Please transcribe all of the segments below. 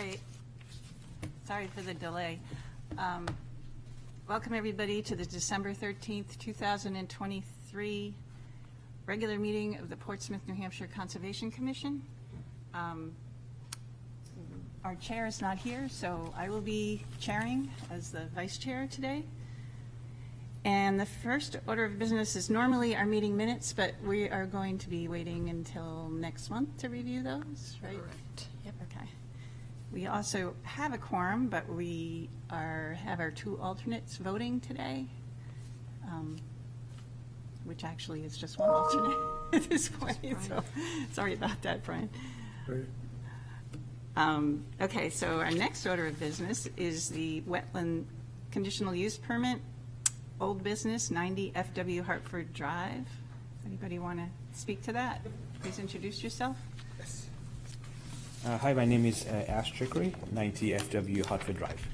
right. Sorry for the delay. Welcome, everybody, to the December 13th, 2023 regular meeting of the Portsmouth, New Hampshire Conservation Commission. Our chair is not here, so I will be chairing as the vice chair today. And the first order of business is normally our meeting minutes, but we are going to be waiting until next month to review those, right? Correct. Yep. Okay. We also have a quorum, but we have our two alternates voting today, which actually is just one alternate at this point. So sorry about that, Brian. Right. Okay, so our next order of business is the wetland conditional use permit, old business, 90 FW Hartford Drive. Anybody want to speak to that? Please introduce yourself. Yes. Hi, my name is Ash Trickery, 90 FW Hartford Drive.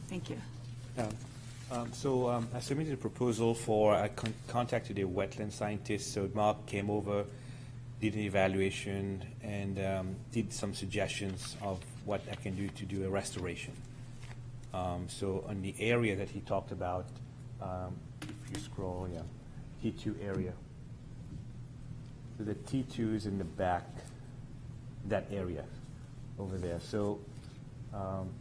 Thank you. I submitted a proposal for, I contacted a wetland scientist, so Mark came over, did an evaluation, and did some suggestions of what I can do to do a restoration. So on the area that he talked about, if you scroll, T2 area. So the T2 is in the back, that area over there. So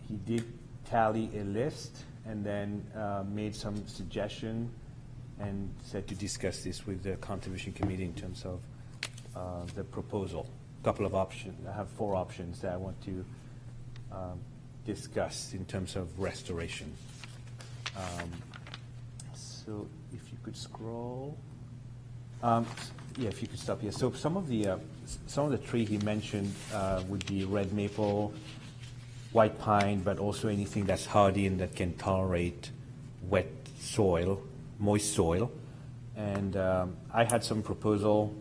he did tally a list and then made some suggestion and said to discuss this with the Conservation Committee in terms of the proposal. A couple of options. I have 4 options that I want to discuss in terms of restoration. So if you could scroll. Yeah, if you could stop here. So some of the tree he mentioned would be red maple, white pine, but also anything that's hardy and that can tolerate wet soil, moist soil. And I had some proposal.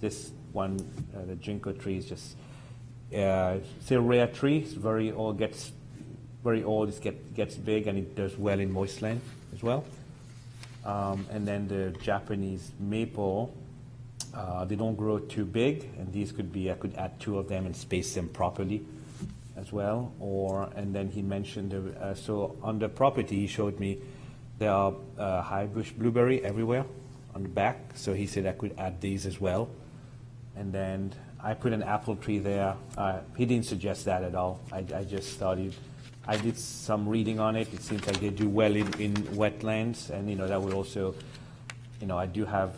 This one, the ginkgo tree, is just it's a rare tree. It's very old. Gets very old. It gets big, and it does well in moist land as well. And then the Japanese maple, they don't grow too big, and these could be, I could add 2 of them and space them properly as well. And then he mentioned, so on the property he showed me there are high bush blueberry everywhere on the back, so he said I could add these as well. And then I put an apple tree there. He didn't suggest that at all. I just started. I did some reading on it. It seems like they do well in wetlands, and that would also, I do have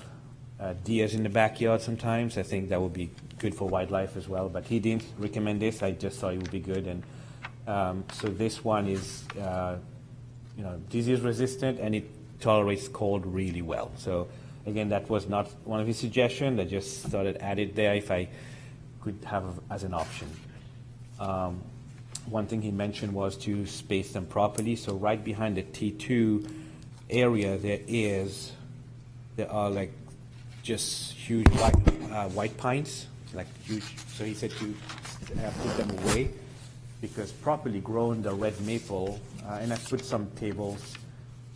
deers in the backyard sometimes. I think that would be good for wildlife as well. But he didn't recommend this. I just thought it would be good, and so this one is, disease resistant, and it tolerates cold really well. So again, that was not one of his suggestions. I just thought I'd add it there if I could have as an option. One thing he mentioned was to space them properly. So right behind the T2 area, there are like just huge white pines, like huge. So he said to put them away, because properly grown, the red maple, and I put some tables.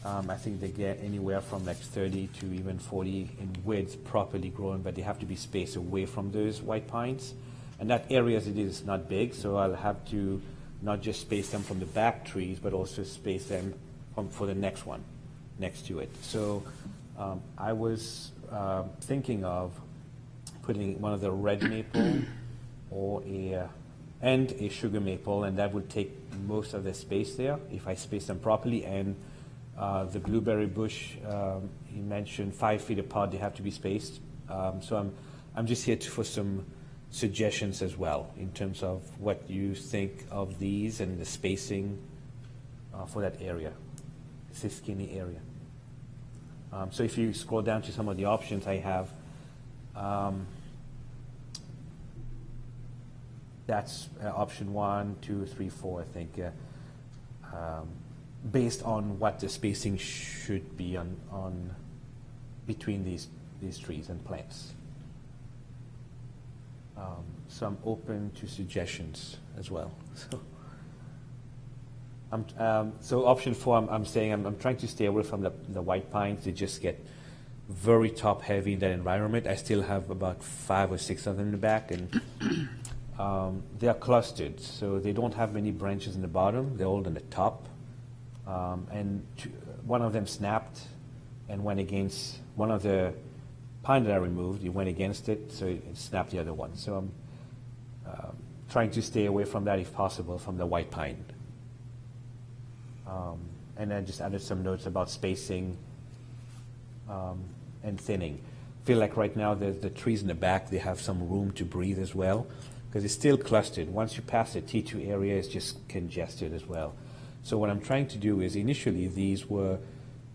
I think they get anywhere from like 30 to even 40 in width, properly grown, but they have to be spaced away from those white pines. And that area as it is not big, so I'll have to not just space them from the back trees, but also space them for the next one next to it. So I was thinking of putting one of the red maple or a sugar maple, and that would take most of the space there if I space them properly. And the blueberry bush, he mentioned 5 feet apart, they have to be spaced. So I'm just here for some suggestions as well in terms of what you think of these and the spacing for that area, Siskiyne area. So if you scroll down to some of the options I have, that's option 1, 2, 3, 4, I think, based on what the spacing should be on between these trees and plants. So I'm open to suggestions as well. So option 4, I'm saying I'm trying to stay away from the white pines. They just get very top heavy in that environment. I still have about 5 or 6 of them in the back, and they are clustered, so they don't have many branches in the bottom. They're all on the top. One of them snapped and went against one of the pine that I removed. It went against it, so it snapped the other one. So I'm trying to stay away from that if possible, from the white pine. And I just added some notes about spacing and thinning. Feel like right now the trees in the back, they have some room to breathe as well, because it's still clustered. Once you pass the T2 area, it's just congested as well. So what I'm trying to do is, initially these were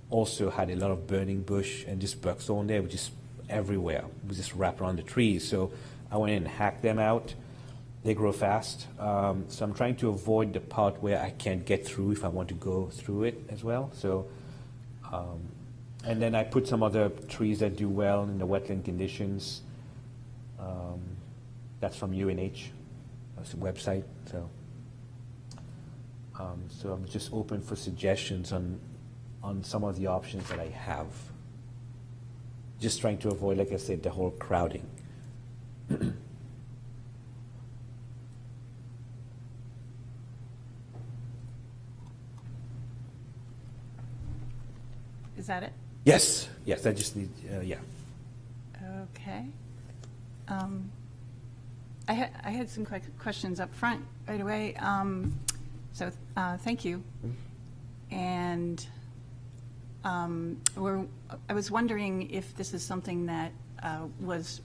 also had a lot of burning bush and just buckthorn there, which is everywhere. It was just wrapped around the trees. So I went in and hacked them out. They grow fast. So I'm trying to avoid the part where I can't get through if I want to go through it as well. So, and then I put some other trees that do well in the wetland conditions. That's from UNH, that's a website. So, so I'm just open for suggestions on some of the options that I have. Just trying to avoid, like I said, the whole crowding. Is that it? Yes, yes, I just need, yeah. Okay. I had some questions up front right away. So thank you. And I was wondering if this is something that was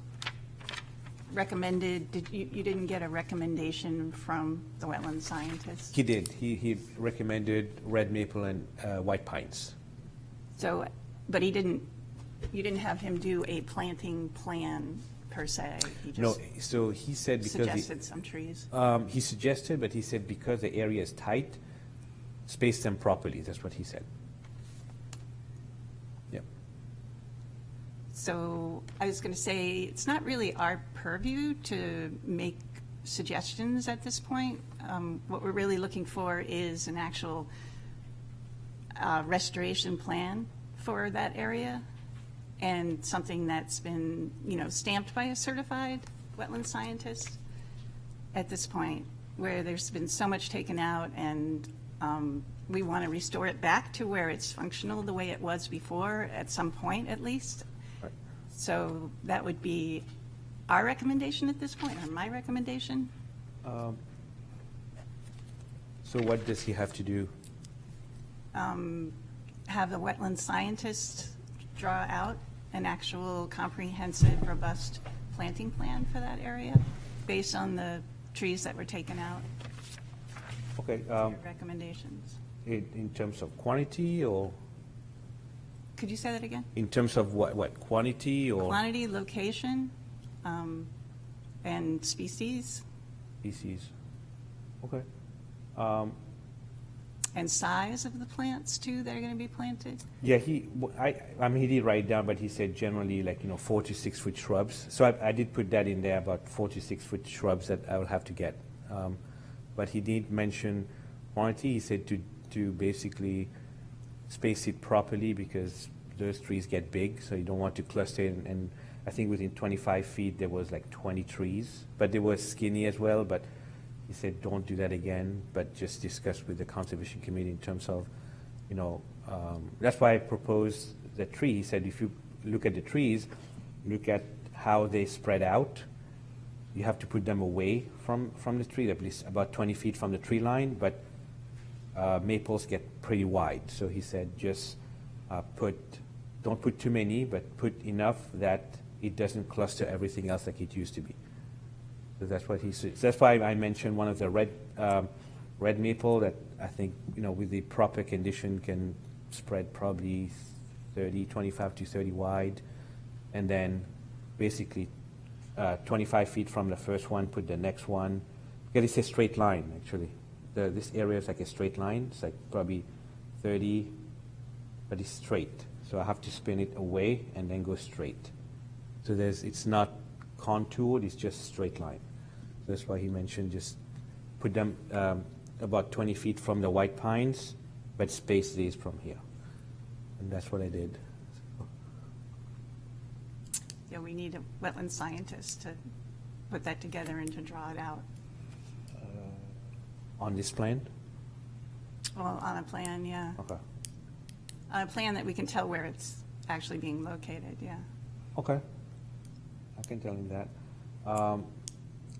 recommended. You didn't get a recommendation from the wetland scientist? He did. He recommended red maple and white pines. So, but you didn't have him do a planting plan per se? He just No, so he said because suggested some trees? he suggested, but he said because the area is tight, space them properly. That's what he said. Yeah. So I was going to say, it's not really our purview to make suggestions at this point. What we're really looking for is an actual restoration plan for that area, and something that's been, stamped by a certified wetland scientist at this point, where there's been so much taken out, and we want to restore it back to where it's functional the way it was before, at some point at least. Right. So that would be our recommendation at this point, or my recommendation. So what does he have to do? Have the wetland scientist draw out an actual comprehensive, robust planting plan for that area based on the trees that were taken out. Okay. Your recommendations. In terms of quantity, or Could you say that again? in terms of what quantity or Quantity, location, and species, species? Okay. and size of the plants too that are going to be planted? Yeah, I mean, he did write it down, but he said generally 4 to 6 foot shrubs. So I did put that in there, about 4 to 6 foot shrubs that I will have to get. But he did mention quantity. He said to basically space it properly, because those trees get big, so you don't want to cluster in. And I think within 25 feet there was 20 trees, but they were skinny as well. But he said, don't do that again, but just discuss with the Conservation Committee in terms of, that's why I proposed the tree. He said, if you look at the trees, look at how they spread out. You have to put them away from the tree, at least about 20 feet from the tree line, but maples get pretty wide. So he said, just don't put too many, but put enough that it doesn't cluster everything else like it used to be. So that's what he said. That's why I mentioned one of the red maple that I think, with the proper condition can spread probably 25 to 30 wide. And then basically 25 feet from the first one, put the next one. Because it's a straight line, actually. This area is like a straight line. It's like probably 30, but it's straight. So I have to spin it away and then go straight. So it's not contoured, it's just straight line. So that's why he mentioned just put them about 20 feet from the white pines, but space these from here. And that's what I did. Yeah, we need a wetland scientist to put that together and to draw it out. On this plan? Well, on a plan, yeah. Okay. On a plan that we can tell where it's actually being located, yeah. Okay. I can tell him that.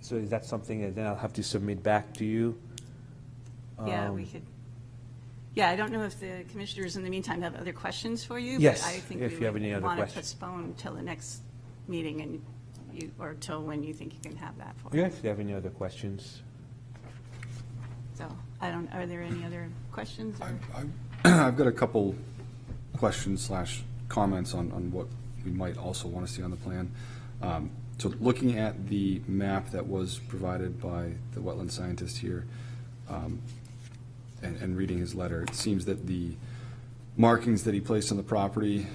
So is that something that then I'll have to submit back to you? Yeah, we could, yeah, I don't know if the commissioners in the meantime have other questions for you. Yes, But I think if you have any other want to questions. postpone till the next meeting and you, or till when you think you can have that for. Yeah, if you have any other questions. So, I don't, are there any other questions? or- I've got a couple questions slash comments on what we might also want to see on the plan. So looking at the map that was provided by the wetland scientist here, and reading his letter, it seems that the markings that he placed on the property,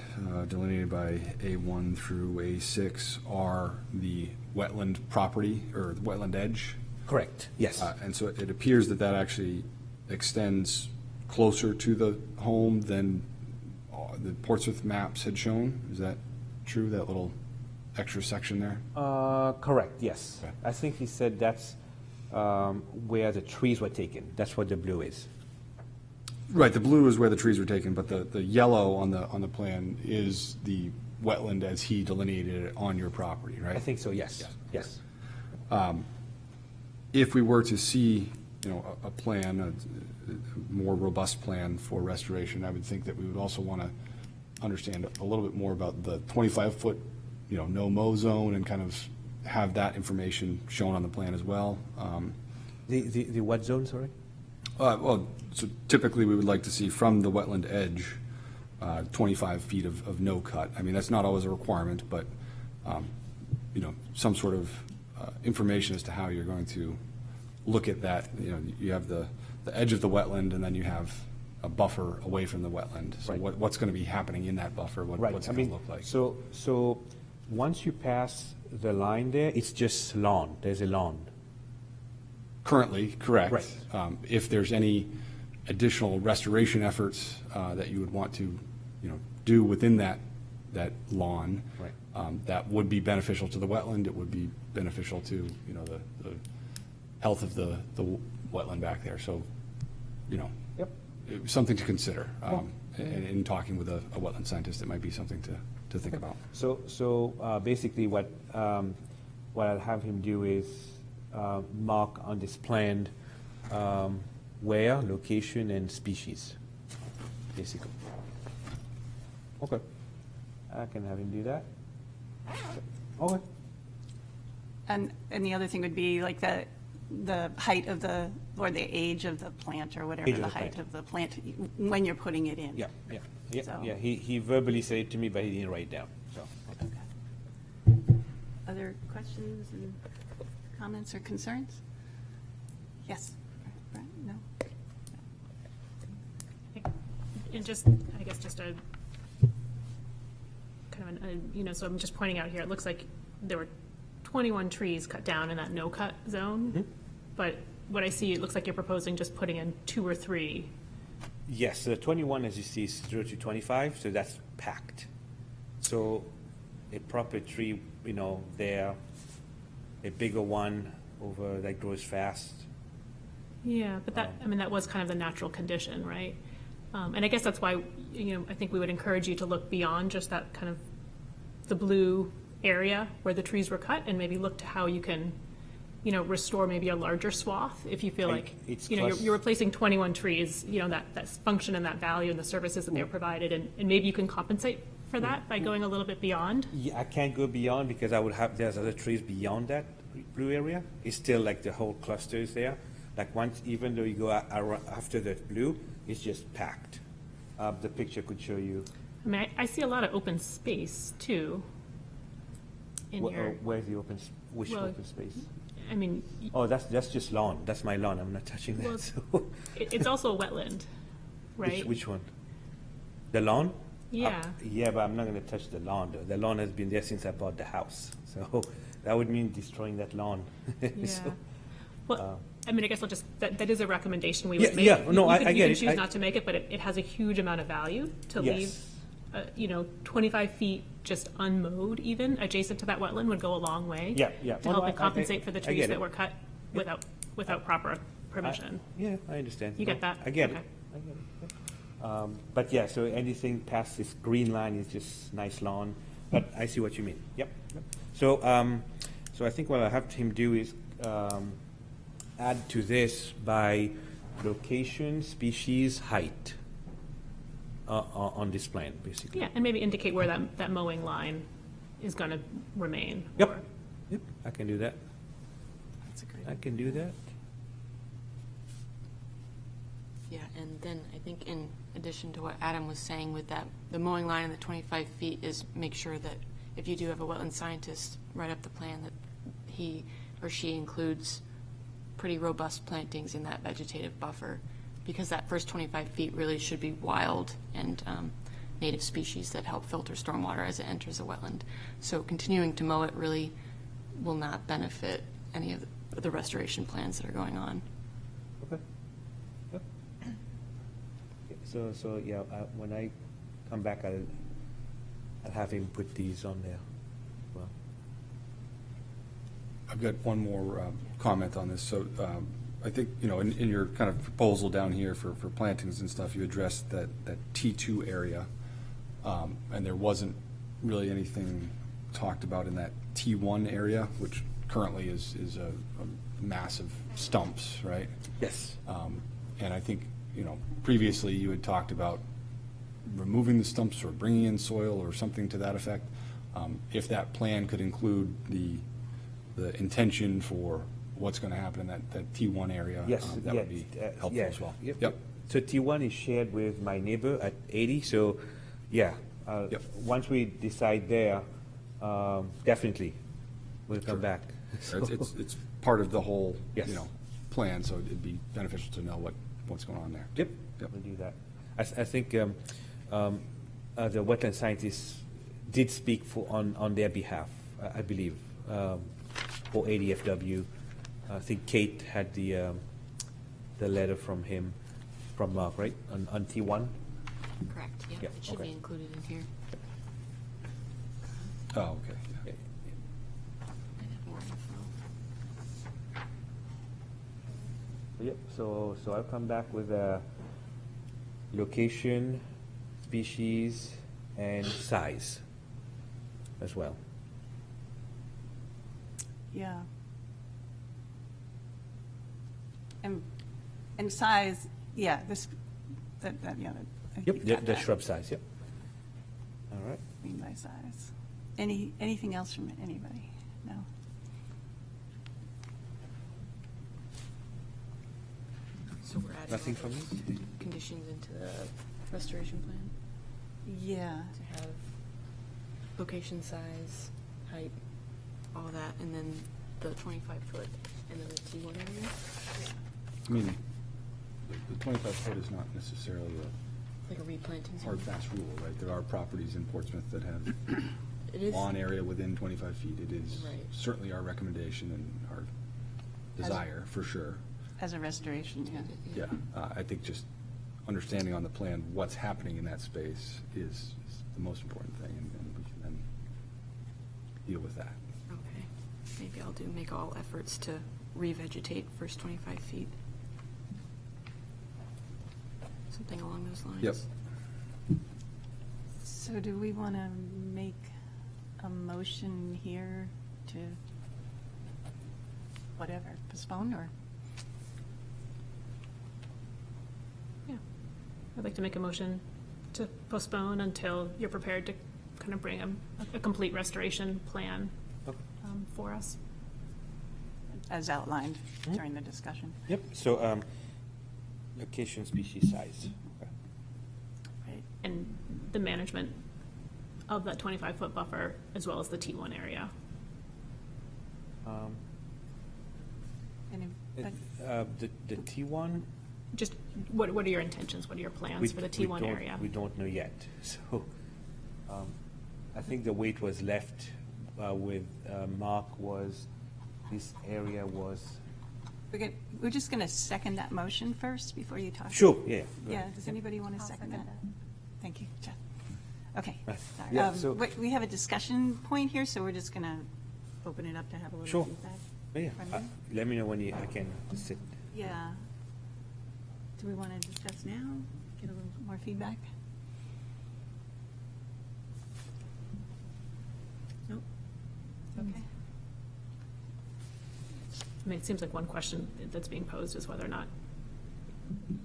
delineated by A1 through A6, are the wetland property, or the wetland edge. Correct, yes. And so it appears that that actually extends closer to the home than the Portsmouth maps had shown. Is that true, that little extra section there? Correct, yes. Okay. I think he said that's where the trees were taken. That's what the blue is. Right, the blue is where the trees were taken, but the yellow on the plan is the wetland as he delineated it on your property, right? I think so, yes, Yes. yes. If we were to see, a plan, a more robust plan for restoration, I would think that we would also want to understand a little bit more about the 25-foot, no-mow zone, and kind of have that information shown on the plan as well. The what zone, sorry? Well, so typically, we would like to see from the wetland edge, 25 feet of no-cut. I mean, that's not always a requirement, but, some sort of information as to how you're going to look at that. You have the edge of the wetland, and then you have a buffer away from the wetland. So Right. what's going to be happening in that buffer? Right, What's I it going mean, to look like? so once you pass the line there, it's just lawn, there's a lawn. Currently, correct. Right. If there's any additional restoration efforts that you would want to, do within that lawn, Right. that would be beneficial to the wetland. It would be beneficial to, the health of the wetland back there. So, Yep. something to consider. In talking with a wetland scientist, it might be something to think about. So basically what I'll have him do is mark on this plan where, location, and species, basically. Okay. I can have him do that. Okay. And the other thing would be like the height of or the age of the plant or whatever, Age of the the height plant. of the plant when you're putting it in. Yeah. So- Yeah, he verbally said it to me, but he didn't write it down, so. Other questions and comments or concerns? Yes. Right? No? And just, I guess, just a kind of so I'm just pointing out here, it looks like there were 21 trees cut down in that no-cut zone. But what I see, it looks like you're proposing just putting in 2 or 3. Yes, so 21, as you see, is 0 to 25, so that's packed. So a proper tree, there, a bigger one over that grows fast. Yeah, but that was kind of the natural condition, right? And I guess that's why, I think we would encourage you to look beyond just that kind of the blue area where the trees were cut and maybe look to how you can, restore maybe a larger swath if you feel like, it's you're replacing 21 trees, that function and that value and the services that they were provided, and maybe you can compensate for that by going a little bit beyond. Yeah, I can't go beyond because there's other trees beyond that blue area. It's still like the whole cluster is there. Like once, even though you go after the blue, it's just packed. The picture could show you. I mean, I see a lot of open space too in your, Where's the which Well, open space? I mean, Oh, that's just lawn. That's my lawn. I'm not touching that. Well, So. it's also a wetland, right? Which one? The lawn? Yeah. Yeah, but I'm not going to touch the lawn, though. The lawn has been there since I bought the house. So that would mean destroying that lawn. Yeah. So, Well, I mean, I guess I'll just, that is a recommendation we Yeah, would make. yeah, no, You I can get it. choose not to make it, but it has a huge amount of value to leave yes. 25 feet just unmowed even, adjacent to that wetland would go a long way. Yeah, yeah. To Well, help no, it compensate for the I trees get that it. were cut without proper permission. Yeah, I understand. You get that? I get it. Okay. I get it. Yeah. But yeah, so anything past this green line is just nice lawn, but I see what you mean. Yep. Yep. So I think what I'll have him do is add to this by location, species, height on this plan, basically. Yeah, and maybe indicate where that mowing line is going to remain. Yep. or- Yep, I can do that. That's a great. I can do that. Yeah, and then I think in addition to what Adam was saying with that, the mowing line and the 25 feet is make sure that if you do have a wetland scientist write up the plan, that he or she includes pretty robust plantings in that vegetative buffer, because that first 25 feet really should be wild and native species that help filter stormwater as it enters a wetland. So continuing to mow it really will not benefit any of the restoration plans that are going on. Okay. Yep. So yeah, when I come back, I'll have him put these on there. Well, I've got one more comment on this. So I think, in your kind of proposal down here for plantings and stuff, you addressed that T2 area, and there wasn't really anything talked about in that T1 area, which currently is a massive stumps, right? yes. And I think, previously you had talked about removing the stumps or bringing in soil or something to that effect. If that plan could include the intention for what's going to happen in that T1 area, Yes, that would be helpful yeah, as well. Yep. So T1 is shared with my neighbor at 80, so, yeah. Yep. Once we decide there, definitely, we'll come back. It's part of the whole, Yes. plan, so it'd be beneficial to know what's going on there. Yep, Yep. we'll do that. I think the wetland scientists did speak on their behalf, I believe, for ADFW. I think Kate had the letter from Mark, right, on T1? Correct, yeah, Yeah, it should okay. be included in here. Oh, okay. Yeah. I'd have more info. Yep, so I'll come back with a location, species, and size as well. Yeah. And size, yeah, yeah. I think Yep, you've got the that. shrub size, yep. All right. Mean by size. Anything else from anybody? No? So we're adding Nothing all from those conditions into the restoration plan Yeah. to have location, size, height, all that, and then the 25-foot, and then the T1 area. I mean, the 25 foot is not necessarily Like a replanting a hard, zone. fast rule, right? There are properties in Portsmouth that have It is, lawn area within 25 feet. It is Right. certainly our recommendation and our desire, for sure. As a restoration, yeah. Yeah, I think just understanding on the plan what's happening in that space is the most important thing, and we can then deal with that. okay. Maybe I'll make all efforts to revegetate first 25 feet. Something along those lines. Yep. So do we want to make a motion here to, whatever, postpone or? Yeah. I'd like to make a motion to postpone until you're prepared to kind of bring a complete restoration plan for us. As outlined during the discussion, Yep, so location, species, size. Okay. right? And the management of that 25-foot buffer as well as the T1 area. Any- The T1, Just what are your intentions? What are your plans for the T1 area? we don't know yet. So I think the way it was left with Mark was, this area was, We're just going to second that motion first before you talk. sure, yeah. go Yeah, ahead. does anybody want to second that? Thank you, Jeff. Okay. Right. Sorry. Yeah, so- We have a discussion point here, so we're just going to open it up to have a little Sure. feedback. Yeah, from you. let me know when I can sit. Yeah. Do we want to discuss now? Get a little more feedback? Nope. Okay. I mean, it seems like one question that's being posed is whether or not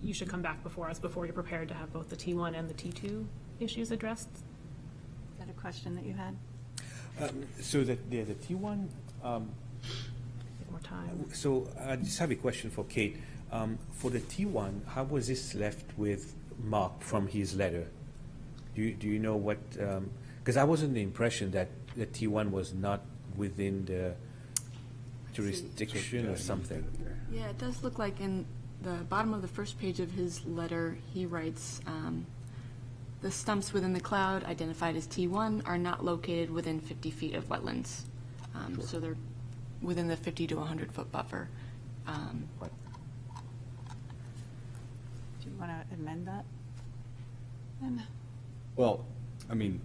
you should come back before us before you're prepared to have both the T1 and the T2 issues addressed. Is that a question that you had? So the T1, Take more time. so I just have a question for Kate. For the T1, how was this left with Mark from his letter? Do you know what, because I was under the impression that the T1 was not within the jurisdiction or something. Yeah, it does look like in the bottom of the first page of his letter, he writes, the stumps within the cloud identified as T1 are not located within 50 feet of wetlands. So they're within the 50 to 100-foot buffer. Right. Do you want to amend that? Then? Well, I mean,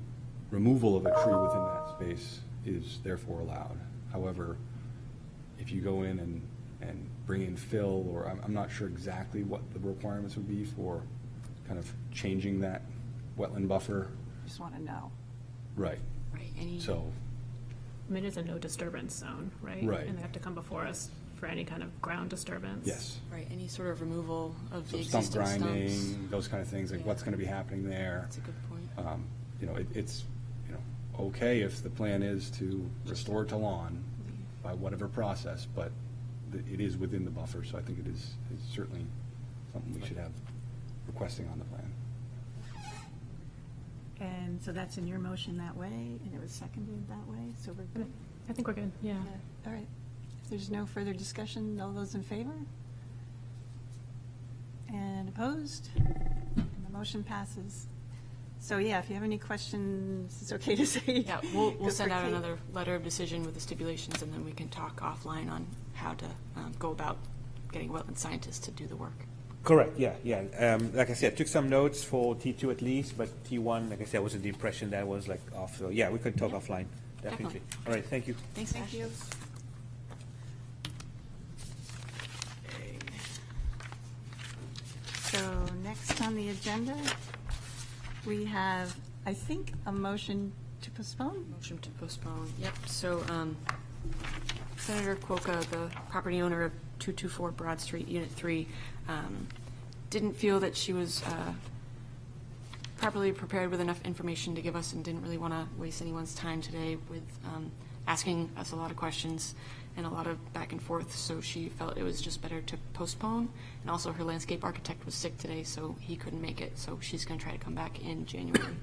removal of a tree within that space is therefore allowed. However, if you go in and bring in fill, or I'm not sure exactly what the requirements would be for kind of changing that wetland buffer. Just want to know. Right. Right, So, I mean, it is a no disturbance zone, right? Right. And they have to come before us for any kind of ground disturbance. yes. right, any sort of removal of the So stump existing stumps. grinding, those kind of things, like Yeah. what's going to be happening there. That's a good point. You know, it's, you know, okay if the plan is to restore it to lawn by whatever process, but it is within the buffer, so I think it is certainly something we should have requesting on the plan. And so that's in your motion that way, and it was seconded that way, so we're good? I think we're good, yeah. Yeah, all right. If there's no further discussion, all those in favor? And opposed? And the motion passes. So, yeah, if you have any questions, it's okay to say. Yeah, we'll Go send for out Kate. another letter of decision with the stipulations, and then we can talk offline on how to go about getting wetland scientists to do the work. Correct, yeah. Like I said, I took some notes for T2 at least, but T1, like I said, I was under the impression that was like off. So yeah, we could talk Yeah, offline, definitely. definitely. All right, thank you. Thanks, Thank Ash. you. So next on the agenda, we have, I think, a motion to postpone? Motion to postpone, yep. So Senator Quokka, the property owner of 224 Broad Street, Unit 3, didn't feel that she was properly prepared with enough information to give us and didn't really want to waste anyone's time today with asking us a lot of questions and a lot of back and forth, so she felt it was just better to postpone. And also her landscape architect was sick today, so he couldn't make it, so she's going to try to come back in January.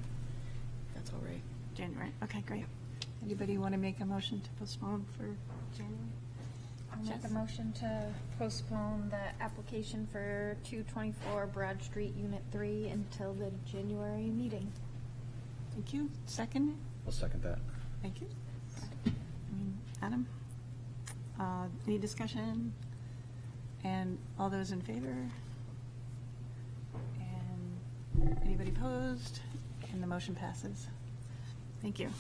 That's all right. January, okay, great. Anybody want to make a motion to postpone for January? I'll make a Jess? motion to postpone the application for 224 Broad Street, Unit 3 until the January meeting. Thank you. Second? I'll second that. Thank you. Adam? Any discussion? And all those in favor? And anybody opposed? And the motion passes. Thank you.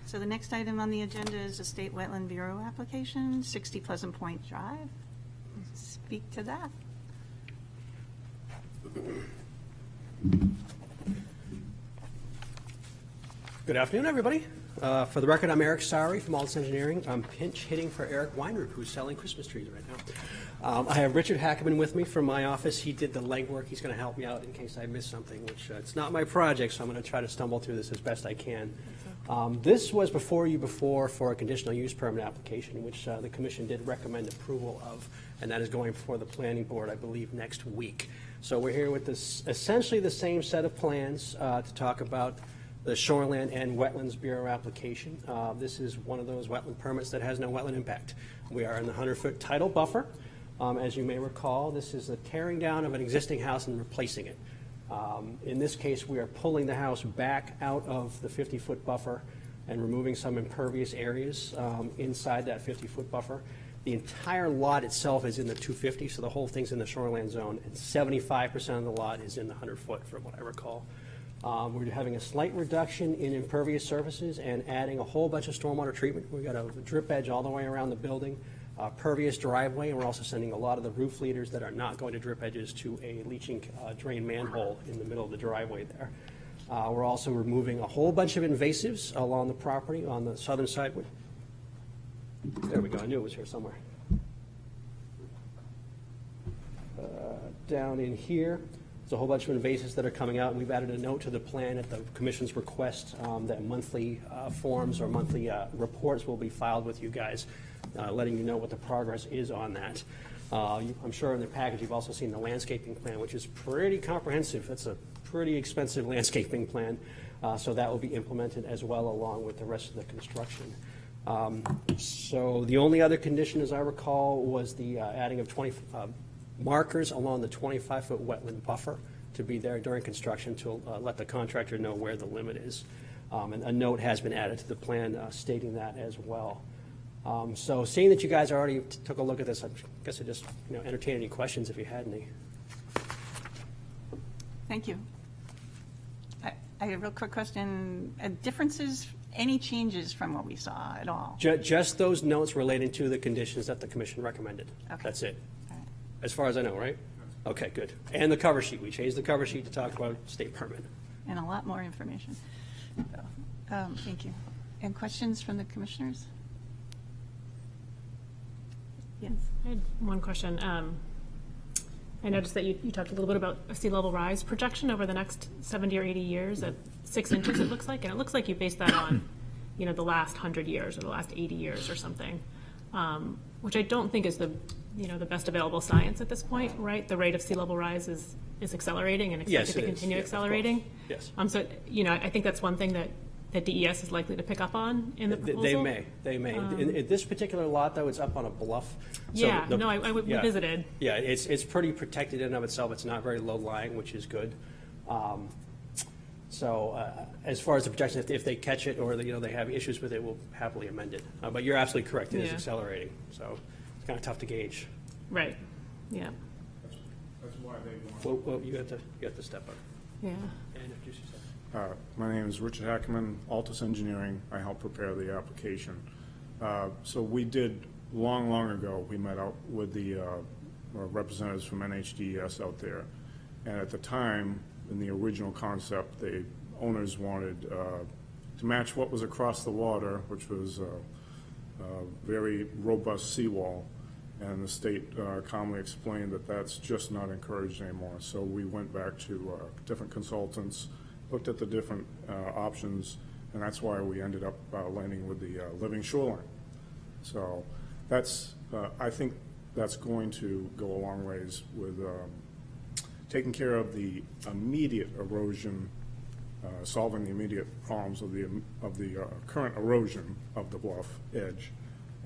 So the next item on the agenda is the State Wetland Bureau application, 60 Pleasant Point Drive. Speak to that. Good afternoon, everybody. For the record, I'm Eric Sari from Aldous Engineering. I'm pinch hitting for Eric Weinrib, who's selling Christmas trees right now. I have Richard Hackerman with me from my office. He did the legwork. He's going to help me out in case I miss something, which it's not my project, so I'm going to try to stumble through this as best I can. This was before you before for a conditional use permit application, which the commission did recommend approval of, and that is going before the planning board, I believe, next week. So we're here with this essentially the same set of plans to talk about the Shoreland and Wetlands Bureau application. This is one of those wetland permits that has no wetland impact. We are in the 100-foot tidal buffer. As you may recall, this is a tearing down of an existing house and replacing it. In this case, we are pulling the house back out of the 50-foot buffer and removing some impervious areas inside that 50-foot buffer. The entire lot itself is in the 250, so the whole thing's in the shoreland zone, and 75% of the lot is in the 100-foot, from what I recall. We're having a slight reduction in impervious surfaces and adding a whole bunch of stormwater treatment. We've got a drip edge all the way around the building, pervious driveway, and we're also sending a lot of the roof leaders that are not going to drip edges to a leaching drain manhole in the middle of the driveway there. We're also removing a whole bunch of invasives along the property on the southern side. There we go, I knew it was here somewhere. Down in here, there's a whole bunch of invasives that are coming out, and we've added a note to the plan at the commission's request that monthly forms or monthly reports will be filed with you guys, letting you know what the progress is on that. I'm sure in the package you've also seen the landscaping plan, which is pretty comprehensive. It's a pretty expensive landscaping plan, so that will be implemented as well along with the rest of the construction. So the only other condition, as I recall, was the adding of 20 markers along the 25-foot wetland buffer to be there during construction to let the contractor know where the limit is. And a note has been added to the plan stating that as well. So seeing that you guys already took a look at this, I guess I just entertain any questions if you had any. Thank you. I have a real quick question. Differences, any changes from what we saw at all? Just those notes relating to the conditions that the commission recommended. Okay. That's it. All right. As far as I know, right? Okay, good. And the cover sheet. We changed the cover sheet to talk about state permit. And a lot more information. So, thank you. And questions from the commissioners? Yes. I had one question. I noticed that you talked a little bit about a sea level rise projection over the next 70 or 80 years at 6 inches, it looks like. And it looks like you based that on, the last 100 years or the last 80 years or something, which I don't think is the best available science at this point, right? The rate of sea level rise is accelerating and expected to continue accelerating. Yes. So, I think that's one thing that DES is likely to pick up on in the proposal. They may. In this particular lot, though, it's up on a bluff. So Yeah, we visited. Yeah, it's pretty protected in and of itself. It's not very low-lying, which is good. As far as the projection, if they catch it or they have issues with it, we'll happily amend it. But you're absolutely correct. It is Yeah. accelerating. So it's kind of tough to gauge. Right, yeah, That's why they want. Well, you have to step up yeah. and introduce yourself. My name is Richard Hackerman, Altus Engineering. I helped prepare the application. So we did, long ago, we met out with the representatives from NHDES out there. And at the time, in the original concept, the owners wanted to match what was across the water, which was a very robust seawall. And the state calmly explained that that's just not encouraged anymore. So we went back to different consultants, looked at the different options, and that's why we ended up landing with the living shoreline. So that's, I think that's going to go a long ways with taking care of the immediate erosion, solving the immediate problems of the current erosion of the bluff edge,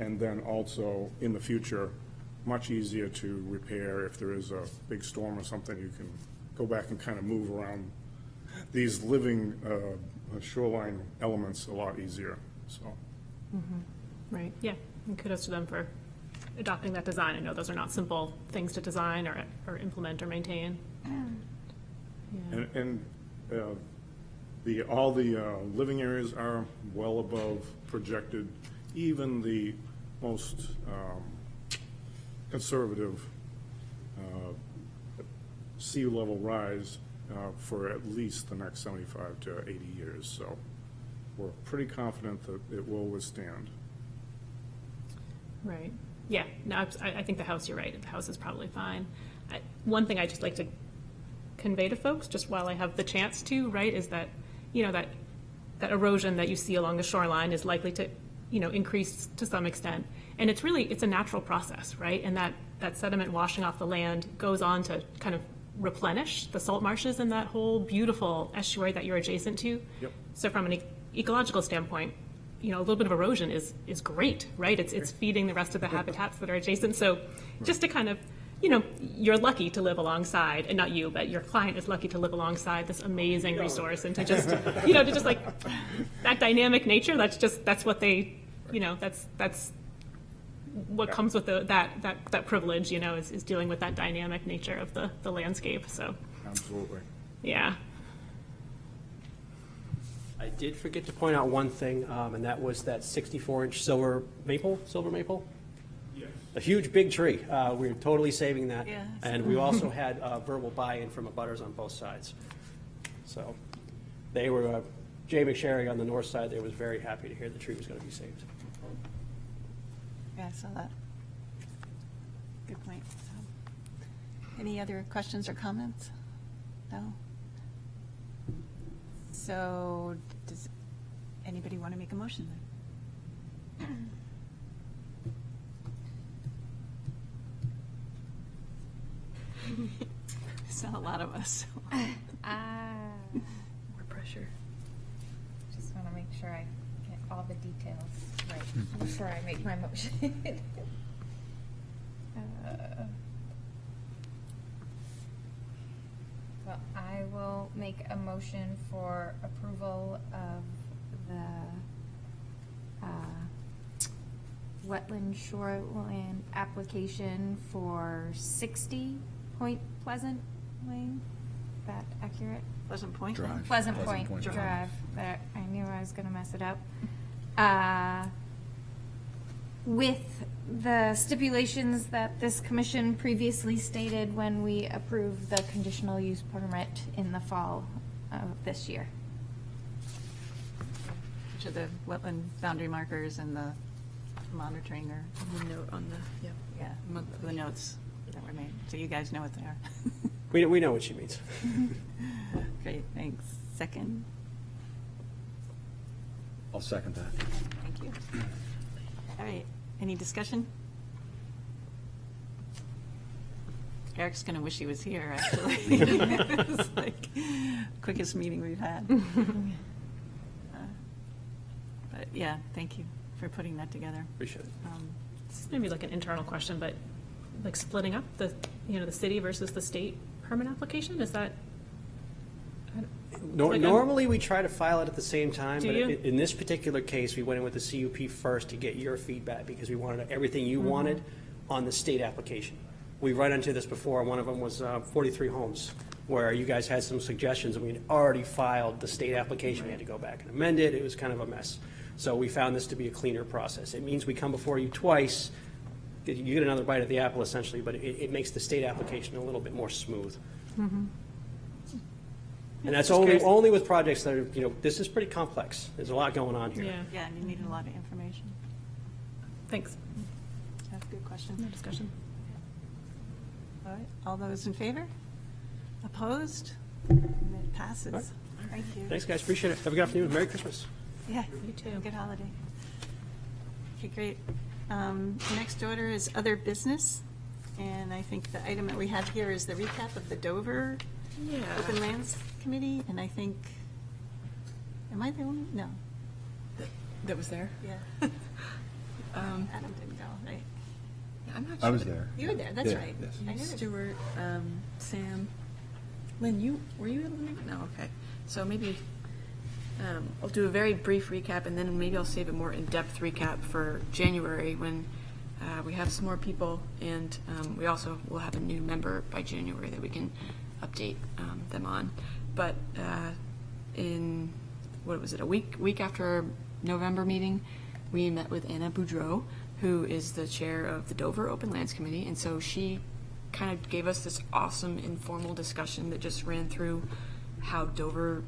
and then also in the future, much easier to repair if there is a big storm or something. You can go back and kind of move around these living shoreline elements a lot easier. So. Right, yeah, and kudos to them for adopting that design. I know those are not simple things to design or implement or maintain. Yeah. And all the living areas are well above projected. Even the most conservative sea level rise for at least the next 75 to 80 years. So we're pretty confident that it will withstand. Right. Yeah. No, I think the house, you're right. The house is probably fine. One thing I just like to convey to folks, just while I have the chance to, right, is that, that erosion that you see along the shoreline is likely to, increase to some extent. And it's a natural process, right? And that sediment washing off the land goes on to kind of replenish the salt marshes in that whole beautiful estuary that you're adjacent to. Yep. So from an ecological standpoint, a little bit of erosion is great, right? It's feeding the rest of the habitats that are adjacent. So just to kind of, you're lucky to live alongside, and not you, but your client is lucky to live alongside this amazing resource, and to just, to just like that dynamic nature. That's what they, that's what comes with that privilege, is dealing with that dynamic nature of the landscape. So Absolutely. yeah. I did forget to point out one thing, and that was that 64-inch silver maple? Yes. A huge, big tree. We're totally saving that. Yes. And we also had verbal buy-in from abutters on both sides. So they were, Jay McSherry on the north side, they was very happy to hear the tree was going to be saved. Yeah, I saw that. Good point. So, any other questions or comments? No? So, does anybody want to make a motion then? It's not a lot of us. More pressure. Just want to make sure I get all the details right before I make my motion. Well, I will make a motion for approval of the wetland shoreline application for 60 Point Pleasant Lane. Is that accurate? Pleasant Point? Drive. Pleasant Point Point Drive. But I knew I was going to mess it up. With the stipulations that this commission previously stated when we approved the conditional use permit in the fall of this year. Which are the wetland boundary markers and the monitoring or, The note on the, yep. yeah, the notes that were made. So you guys know what they are. We know what she means. Great, thanks. Second? I'll second that. Thank you. All right, any discussion? Eric's going to wish he was here, actually. It's like quickest meeting we've had. But yeah, thank you for putting that together. Appreciate it. This is maybe like an internal question, but like splitting up the, the city versus the state permit application, is that? Like, Normally, we try to file it at the same time, Do but you? in this particular case, we went in with the CUP first to get your feedback because we wanted everything you wanted on the state application. We run into this before. One of them was 43 homes, where you guys had some suggestions, and we'd already filed the state application. We had to go back and amend it. It was kind of a mess. So we found this to be a cleaner process. It means we come before you twice. You get another bite of the apple, essentially, but it makes the state application a little bit more smooth. And that's Just curious. only with projects that are, this is pretty complex. There's a lot going on here. Yeah, Yeah, and you needed a lot of information. thanks. That's a good question. No discussion. All right, all those in favor? Opposed? And it passes. All right. Thank you. Thanks, guys. Appreciate it. Have a good afternoon. Merry Christmas. Yeah, You too. Good holiday. Okay, great. Next order is other business. And I think the item that we have here is the recap of the Dover Yeah. Open Lands Committee. And I think, am I the only? No. That was there? Yeah. Adam didn't go, right? I'm not I sure. was there. You were there, that's Yeah, right. yes. I knew it. Stuart, Sam, Lynn, were you able to make it? No, okay. So maybe I'll do a very brief recap, and then maybe I'll save a more in-depth recap for January when we have some more people, and we also will have a new member by January that we can update them on. But in, what was it, a week after our November meeting, we met with Anna Boudreau, who is the chair of the Dover Open Lands Committee, and so she kind of gave us this awesome informal discussion that just ran through how Dover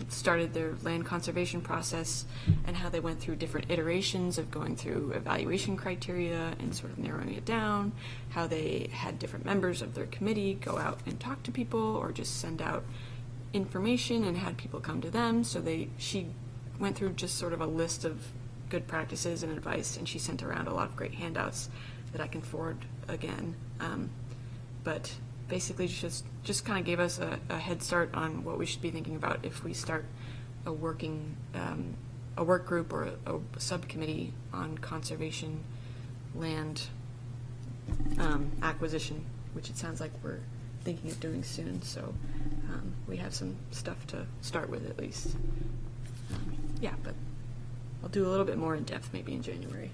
started their land conservation process and how they went through different iterations of going through evaluation criteria and sort of narrowing it down, how they had different members of their committee go out and talk to people or just send out information and had people come to them. So she went through just sort of a list of good practices and advice, and she sent around a lot of great handouts that I can forward again. But basically just kind of gave us a head start on what we should be thinking about if we start a work group or a subcommittee on conservation land acquisition, which it sounds like we're thinking of doing soon. So we have some stuff to start with at least. Yeah, but I'll do a little bit more in depth maybe in January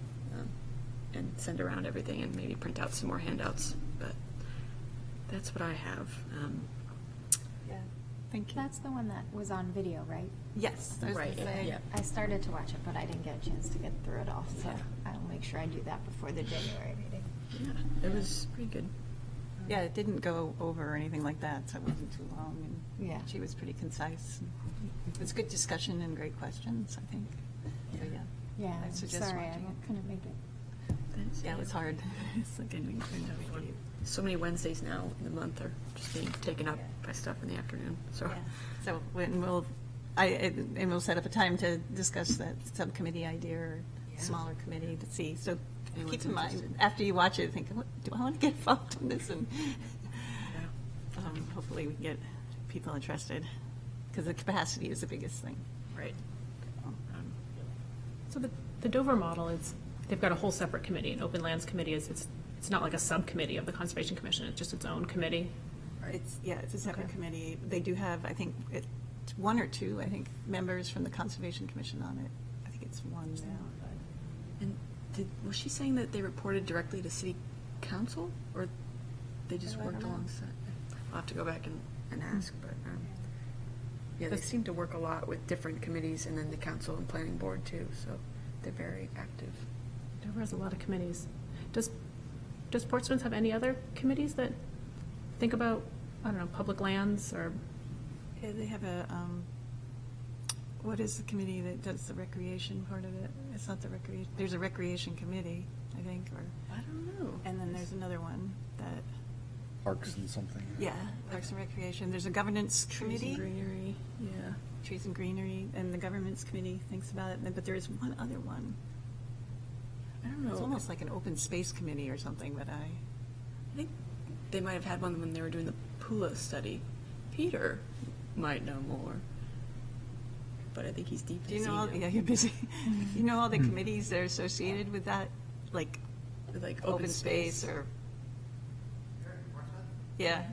and send around everything and maybe print out some more handouts. But that's what I have. Yeah. Thank you. That's the one that was on video, right? Yes. there's- Right, yeah. I started to watch it, but I didn't get a chance to get through it all, so Yeah. I'll make sure I do that before the January meeting. Yeah, it was pretty good. Yeah, it didn't go over or anything like that, so it wasn't too long, and Yeah. she was pretty concise. It was good discussion and great questions, I think. So, yeah. Yeah, I I'm suggest sorry, I watching it. couldn't make it. Yeah, it was hard. It's like getting- So many Wednesdays now in the month are just being taken up by stuff in the afternoon, so. Yeah. So when and we'll set up a time to discuss that subcommittee idea or smaller committee to see. So Anyone's keep in mind, interested. after you watch it, think, "What- do I want to get involved in this? And hopefully we can get people interested, because the capacity is the biggest thing. Right. So the Dover model is, they've got a whole separate committee, an open lands committee is, it's not like a subcommittee of the Conservation Commission, it's just its own committee. It's a separate Okay. committee. They do have, I think, it's one or two, I think, members from the Conservation Commission on it. I think it's one now. And was she saying that they reported directly to city council, or they just Oh, I worked don't know. alongside? I'll have to go back and ask, but, yeah, they seem to work a lot with different committees and then the council and planning board too, so they're very active. Dover has a lot of committees. Does Portsmouth have any other committees that think about, I don't know, public lands or, Yeah, they have a, what is the committee that does the recreation part of it? It's not the recreation, there's a recreation committee, I think, or, I don't know. and then there's another one that, Parks and something. yeah, Parks and Recreation. There's a governance Trees and committee, greenery, yeah. Trees and Greenery, and the governance committee thinks about it, but there is one other one. I don't It's know. almost like an open space committee or something, but I think they might have had one when they were doing the Pula study. Peter might know more, but I think he's deep in do you know, all, sea yeah, now. you're busy. You know all the committees that are associated with that, like With, like open space or, yeah,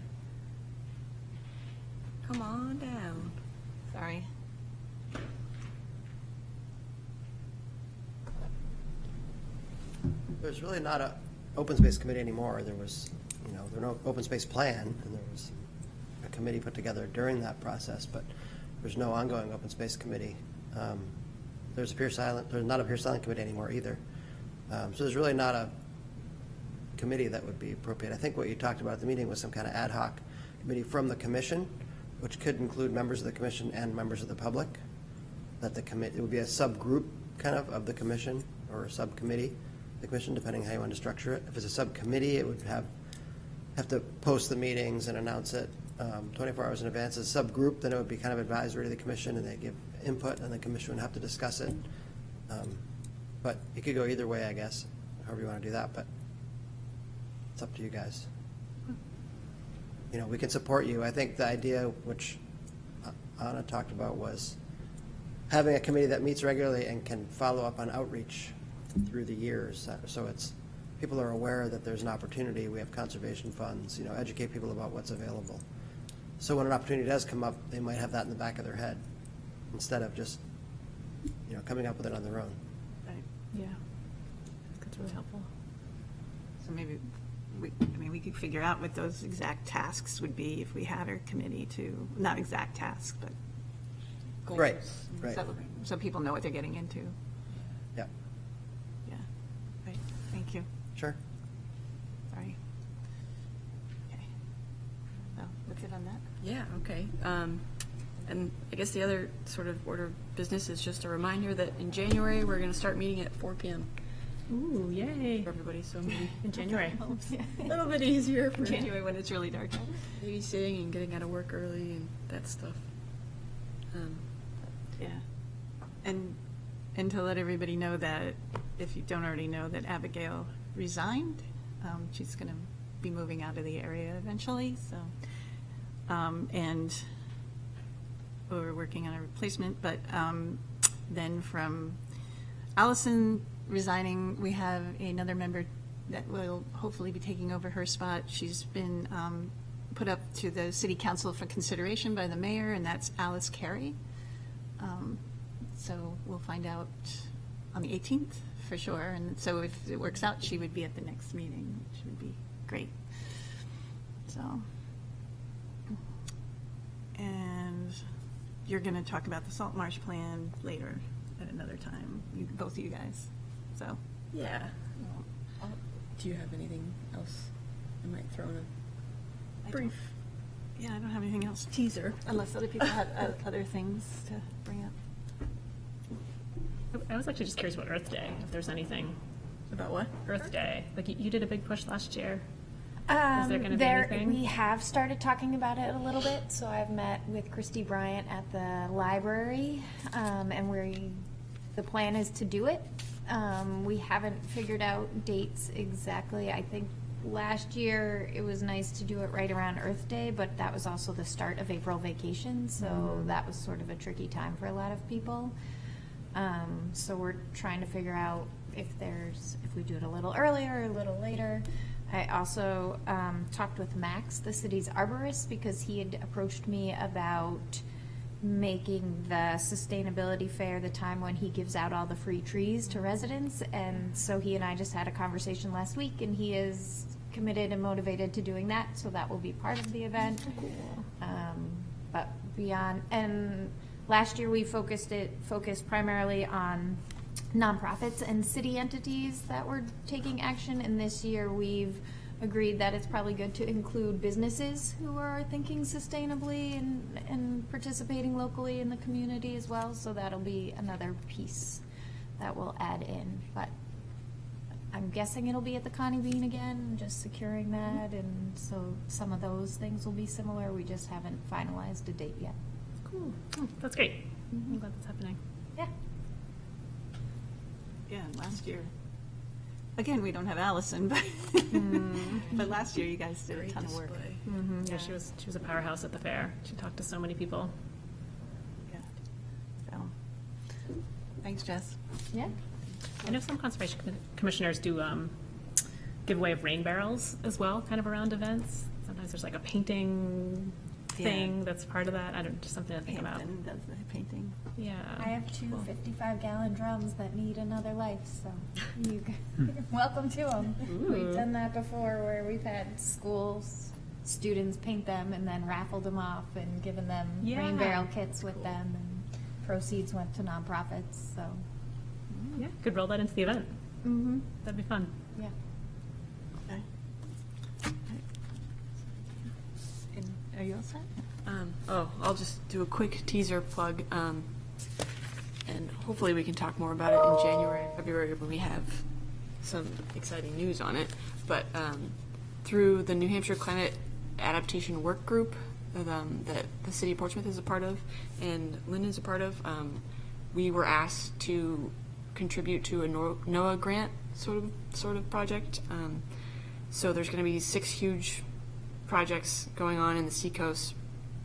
Come on down. sorry. There's really not a open space committee anymore. There was, there no open space plan, and there was a committee put together during that process, but there's no ongoing open space committee. There's not a Pierce Island committee anymore either. So there's really not a committee that would be appropriate. I think what you talked about at the meeting was some kind of ad hoc committee from the commission, which could include members of the commission and members of the public. That it would be a subgroup kind of the commission or a subcommittee, of the commission, depending how you want to structure it. If it's a subcommittee, it would have to post the meetings and announce it 24 hours in advance. As a subgroup, then it would be kind of advisory to the commission, and they give input, and the commission would have to discuss it. But it could go either way, I guess, however you want to do that, but it's up to you guys. We can support you. I think the idea, which Anna talked about, was having a committee that meets regularly and can follow up on outreach through the years. So people are aware that there's an opportunity. We have conservation funds, educate people about what's available. So when an opportunity does come up, they might have that in the back of their head instead of just, coming up with it on their own. Right. yeah. That's really helpful. So maybe, we could figure out what those exact tasks would be if we had our committee to, not exact tasks, but goals. Right. So people know what they're getting into. Yeah, Yeah, right, thank you, sure. sorry. Okay, so, that's it on that? Yeah, okay. And I guess the other sort of order of business is just a reminder that in January, we're going to start meeting at 4 p.m. Ooh, yay. for everybody, so maybe In January. a little bit easier for January when it's really dark. babysitting and getting out of work early and that stuff. Yeah, and to let everybody know that, if you don't already know, that Abigail resigned. She's going to be moving out of the area eventually, so, and we're working on a replacement, but then from Allison resigning, we have another member that will hopefully be taking over her spot. She's been put up to the city council for consideration by the mayor, and that's Alice Carey. So we'll find out on the 18th for sure. And so if it works out, she would be at the next meeting, which would be great. So, and you're going to talk about the Salt Marsh Plan later at another time, both of you guys. So, Yeah. Do you have anything else? I might throw in a brief. yeah, I don't have anything else. Teaser, unless other people have other things to bring up. I was actually just curious about Earth Day, if there's anything. About what? Earth Day, like you did a big push last year. Is there gonna be anything? We have started talking about it a little bit, so I've met with Christy Bryant at the library, and the plan is to do it. We haven't figured out dates exactly. I think last year it was nice to do it right around Earth Day, but that was also the start of April vacation, so that was sort of a tricky time for a lot of people. So we're trying to figure out if we do it a little earlier or a little later. I also talked with Max, the city's arborist, because he had approached me about making the sustainability fair the time when he gives out all the free trees to residents. And so he and I just had a conversation last week, and he is committed and motivated to doing that, so that will be part of the event. But beyond, and last year we focused primarily on nonprofits and city entities that were taking action, and this year we've agreed that it's probably good to include businesses who are thinking sustainably and participating locally in the community as well, so that'll be another piece that we'll add in. But I'm guessing it'll be at the Connie Bean again, just securing that, and so some of those things will be similar. We just haven't finalized a date yet. Cool. Oh, that's great. I'm glad that's happening. Yeah. Yeah, and last year, again, we don't have Allison, but last year you guys did a ton of work. Yeah, she was a powerhouse at the fair. She talked to so many people. Yeah. So, thanks, Jess. Yeah. I know some conservation commissioners do giveaway of rain barrels as well, kind of around events. Sometimes there's like a painting thing that's part of that. I don't, just something to think about. Hampton does the painting. Yeah. I have two 55-gallon drums that need another life, so you're welcome to them. We've done that before where we've had schools, students paint them and then raffled them off and given them rain barrel kits with them, and proceeds went to nonprofits, so. Yeah, could roll that into the event. Mm-hmm. That'd be fun. Yeah. Okay. And are you all set? I'll just do a quick teaser plug, and hopefully we can talk more about it in January, February when we have some exciting news on it. But through the New Hampshire Climate Adaptation Work Group that the city of Portsmouth is a part of and Lynn is a part of, we were asked to contribute to a NOAA grant sort of project. So there's going to be 6 huge projects going on in the Seacoast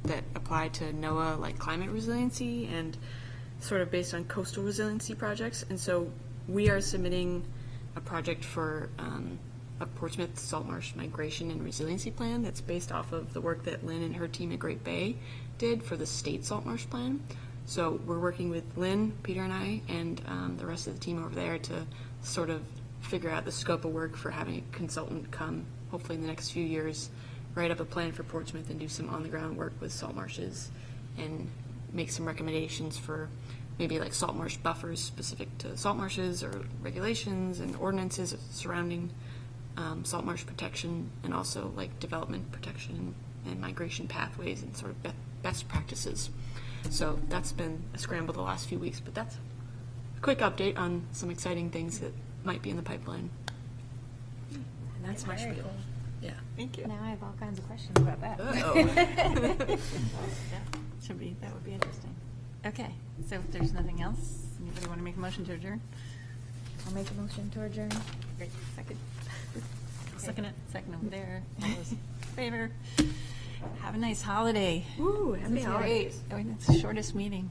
that apply to NOAA, like climate resiliency and sort of based on coastal resiliency projects. And so we are submitting a project for a Portsmouth Salt Marsh Migration and Resiliency Plan that's based off of the work that Lynn and her team at Great Bay did for the state Salt Marsh Plan. So we're working with Lynn, Peter and I, and the rest of the team over there to sort of figure out the scope of work for having a consultant come, hopefully in the next few years, write up a plan for Portsmouth and do some on-the-ground work with salt marshes and make some recommendations for maybe like salt marsh buffers specific to salt marshes or regulations and ordinances surrounding salt marsh protection, and also like development protection and migration pathways and sort of best practices. So that's been a scramble the last few weeks, but that's a quick update on some exciting things that might be in the pipeline. And that's my Very spiel. cool. Yeah. Thank you. Now I have all kinds of questions about that. Yeah, that would be interesting. Okay, so if there's nothing else, anybody want to make a motion to adjourn? I'll make a motion to adjourn. Great, second. Second it. Second over there. All those in favor? Have a nice holiday. Ooh, happy This is great. holidays. Oh, and it's the shortest meeting.